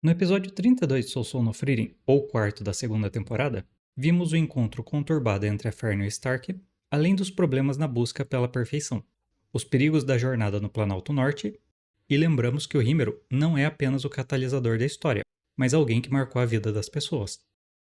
No episódio 32 de Soul no Frieren, ou quarto da segunda temporada, vimos o encontro conturbado entre a Fern e o Stark, além dos problemas na busca pela perfeição, os perigos da jornada no Planalto Norte, e lembramos que o Rímero não é apenas o catalisador da história, mas alguém que marcou a vida das pessoas.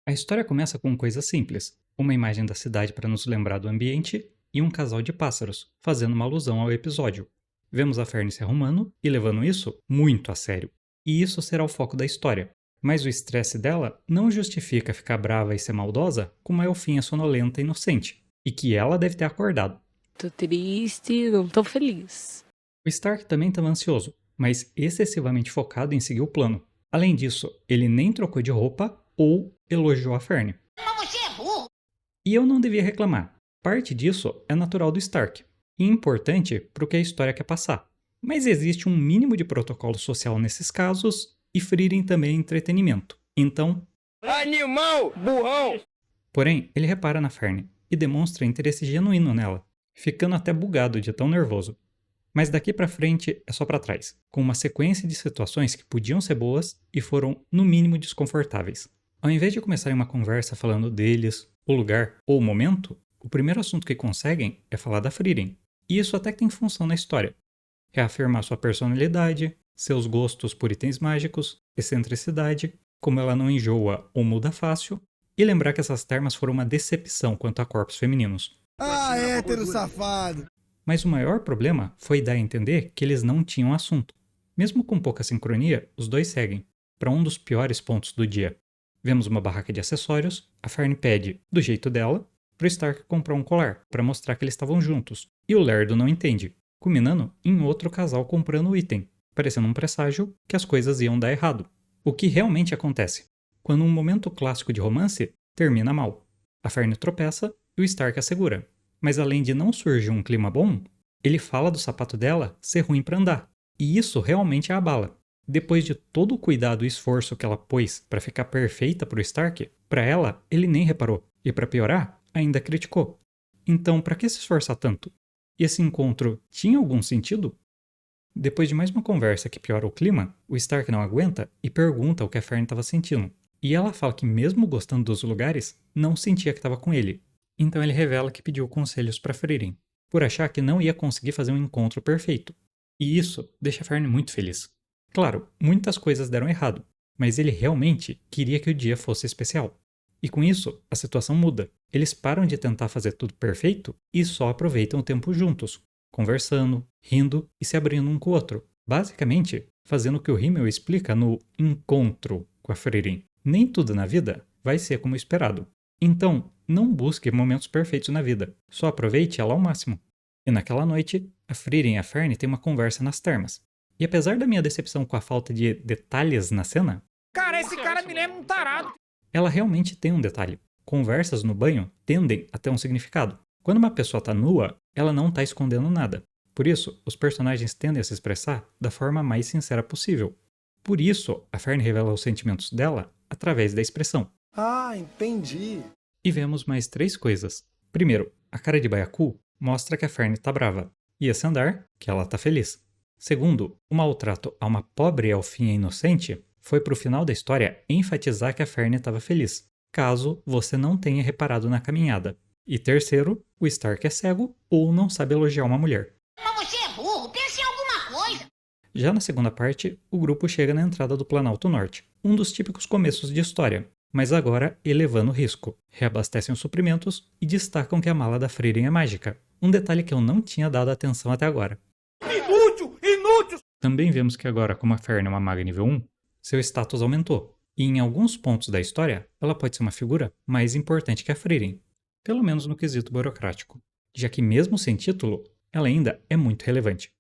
A história começa com coisas simples, uma imagem da cidade para nos lembrar do ambiente e um casal de pássaros, fazendo uma alusão ao episódio. Vemos a Fern se arrumando e levando isso muito a sério. E isso será o foco da história. Mas o estresse dela não justifica ficar brava e ser maldosa com uma elfinha sonolenta e inocente, e que ela deve ter acordado. Tô triste, não tô feliz. O Stark também estava ansioso, mas excessivamente focado em seguir o plano. Além disso, ele nem trocou de roupa ou elogiou a Fern. Mas você é burro! E eu não devia reclamar. Parte disso é natural do Stark, e importante para o que a história quer passar. Mas existe um mínimo de protocolo social nesses casos, e Frieren também é entretenimento. Então... Animal! Burrão! Porém, ele repara na Fern e demonstra interesse genuíno nela, ficando até bugado de tão nervoso. Mas daqui pra frente é só pra trás, com uma sequência de situações que podiam ser boas e foram, no mínimo, desconfortáveis. Ao invés de começarem uma conversa falando deles, o lugar ou o momento, o primeiro assunto que conseguem é falar da Frieren. E isso até que tem função na história. Reafirmar sua personalidade, seus gostos por itens mágicos, excentricidade, como ela não enjoa ou muda fácil, e lembrar que essas termas foram uma decepção quanto a corpos femininos. Ah, hétero safado! Mas o maior problema foi dar a entender que eles não tinham assunto. Mesmo com pouca sincronia, os dois seguem, para um dos piores pontos do dia. Vemos uma barraca de acessórios, a Fern pede, do jeito dela, pro Stark comprar um colar, para mostrar que eles estavam juntos, e o Lerdo não entende, culminando em outro casal comprando o item, parecendo um presságio que as coisas iam dar errado. O que realmente acontece? Quando um momento clássico de romance termina mal. A Fern tropeça e o Stark a segura. Mas além de não surgir um clima bom, ele fala do sapato dela ser ruim para andar. E isso realmente a abala. Depois de todo o cuidado e esforço que ela pôs para ficar perfeita pro Stark, para ela ele nem reparou. E para piorar, ainda criticou. Então, para que se esforçar tanto? E esse encontro tinha algum sentido? Depois de mais uma conversa que piora o clima, o Stark não aguenta e pergunta o que a Fern estava sentindo. E ela fala que mesmo gostando dos lugares, não sentia que estava com ele. Então ele revela que pediu conselhos para Frieren, por achar que não ia conseguir fazer um encontro perfeito. E isso deixa a Fern muito feliz. Claro, muitas coisas deram errado, mas ele realmente queria que o dia fosse especial. E com isso, a situação muda. Eles param de tentar fazer tudo perfeito e só aproveitam o tempo juntos, conversando, rindo e se abrindo um com o outro. Basicamente, fazendo o que o Himmel explica no encontro com a Frieren. Nem tudo na vida vai ser como esperado. Então, não busque momentos perfeitos na vida, só aproveite ela ao máximo. E naquela noite, a Frieren e a Fern têm uma conversa nas termas. E apesar da minha decepção com a falta de detalhes na cena, Cara, esse cara me lembra um tarado. ela realmente tem um detalhe. Conversas no banho tendem a ter um significado. Quando uma pessoa está nua, ela não está escondendo nada. Por isso, os personagens tendem a se expressar da forma mais sincera possível. Por isso, a Fern revela os sentimentos dela através da expressão. Ah, entendi. E vemos mais 3 coisas. Primeiro, a cara de Baiacu mostra que a Fern tá brava, e esse andar, que ela tá feliz. Segundo, o maltrato a uma pobre elfinha inocente foi pro final da história enfatizar que a Fern estava feliz, caso você não tenha reparado na caminhada. E terceiro, o Stark é cego ou não sabe elogiar uma mulher. Mas você é burro! Pense em alguma coisa! Já na segunda parte, o grupo chega na entrada do Planalto Norte, um dos típicos começos de história, mas agora elevando o risco. Reabastecem os suprimentos e destacam que a mala da Frieren é mágica, um detalhe que eu não tinha dado atenção até agora. Inútil! Inútil! Também vemos que agora, como a Fern é uma maga nível 1, seu status aumentou, e em alguns pontos da história, ela pode ser uma figura mais importante que a Frieren, pelo menos no quesito burocrático, já que mesmo sem título, ela ainda é muito relevante.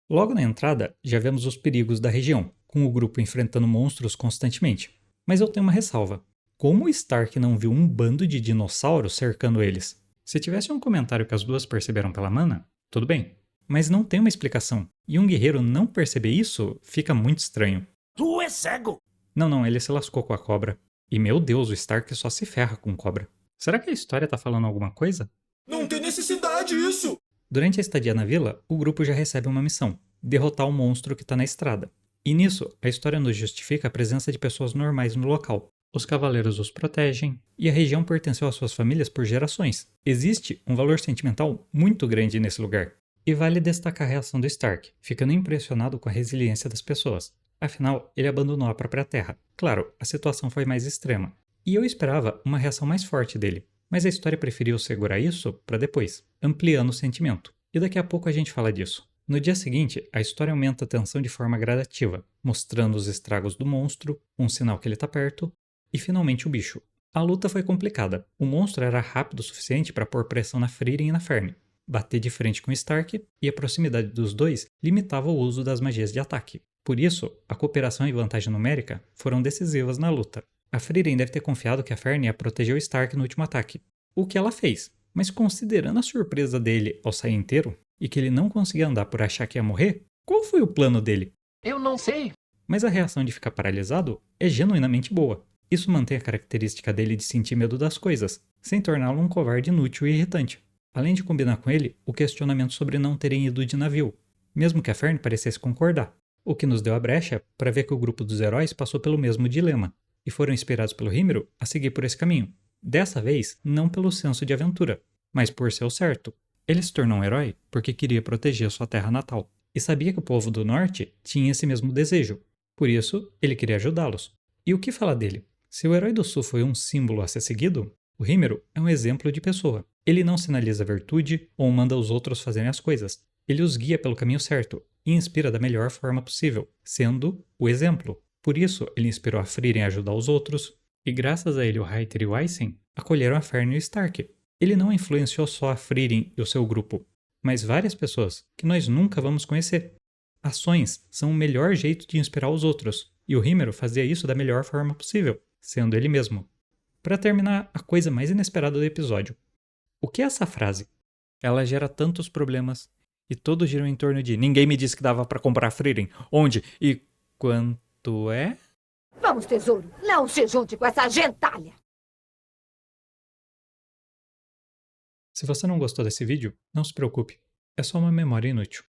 Logo na entrada, já vemos os perigos da região, com o grupo enfrentando monstros constantemente. Mas eu tenho uma ressalva. Como o Stark não viu um bando de dinossauros cercando eles? Se tivesse um comentário que as duas perceberam pela mana, tudo bem. Mas não tem uma explicação. E um guerreiro não perceber isso fica muito estranho. Tu é cego! Não, ele se lascou com a cobra. E meu Deus, o Stark só se ferra com cobra. Será que a história tá falando alguma coisa? Não tem necessidade isso! Durante a estadia na vila, o grupo já recebe uma missão: derrotar o monstro que tá na estrada. E nisso, a história nos justifica a presença de pessoas normais no local. Os cavaleiros os protegem, e a região pertenceu às suas famílias por gerações. Existe um valor sentimental muito grande nesse lugar. E vale destacar a reação do Stark, ficando impressionado com a resiliência das pessoas. Afinal, ele abandonou a própria terra. Claro, a situação foi mais extrema. E eu esperava uma reação mais forte dele. Mas a história preferiu segurar isso para depois, ampliando o sentimento. E daqui a pouco a gente fala disso. No dia seguinte, a história aumenta a tensão de forma gradativa, mostrando os estragos do monstro, um sinal que ele está perto, e finalmente o bicho. A luta foi complicada. O monstro era rápido o suficiente para pôr pressão na Frieren e na Fern, bater de frente com Stark, e a proximidade dos dois limitava o uso das magias de ataque. Por isso, a cooperação e vantagem numérica foram decisivas na luta. A Frieren deve ter confiado que a Fern ia proteger o Stark no último ataque, o que ela fez. Mas considerando a surpresa dele ao sair inteiro, e que ele não conseguia andar por achar que ia morrer, qual foi o plano dele? Eu não sei. Mas a reação de ficar paralisado é genuinamente boa. Isso mantém a característica dele de sentir medo das coisas, sem torná-lo um covarde inútil e irritante. Além de combinar com ele o questionamento sobre não terem ido de navio, mesmo que a Fern parecesse concordar, o que nos deu a brecha para ver que o grupo dos heróis passou pelo mesmo dilema, e foram inspirados pelo Hymero a seguir por esse caminho. Dessa vez, não pelo senso de aventura, mas por ser o certo. Ele se tornou um herói porque queria proteger sua terra natal, e sabia que o povo do norte tinha esse mesmo desejo, por isso ele queria ajudá-los. E o que falar dele? Se o herói do sul foi um símbolo a ser seguido, o Hymero é um exemplo de pessoa. Ele não sinaliza virtude ou manda os outros fazerem as coisas. Ele os guia pelo caminho certo e inspira da melhor forma possível, sendo o exemplo. Por isso, ele inspirou a Frieren a ajudar os outros, e graças a ele o Hayter e o Aysen acolheram a Fern e o Stark. Ele não influenciou só a Frieren e o seu grupo, mas várias pessoas que nós nunca vamos conhecer. Ações são o melhor jeito de inspirar os outros, e o Hymero fazia isso da melhor forma possível, sendo ele mesmo. Para terminar, a coisa mais inesperada do episódio. O que é essa frase? Ela gera tantos problemas, e todos giram em torno de ninguém me disse que dava para comprar Frieren, onde e quanto é? Vamos, tesouro, não se junte com essa gentalha. Se você não gostou desse vídeo, não se preocupe, é só uma memória inútil.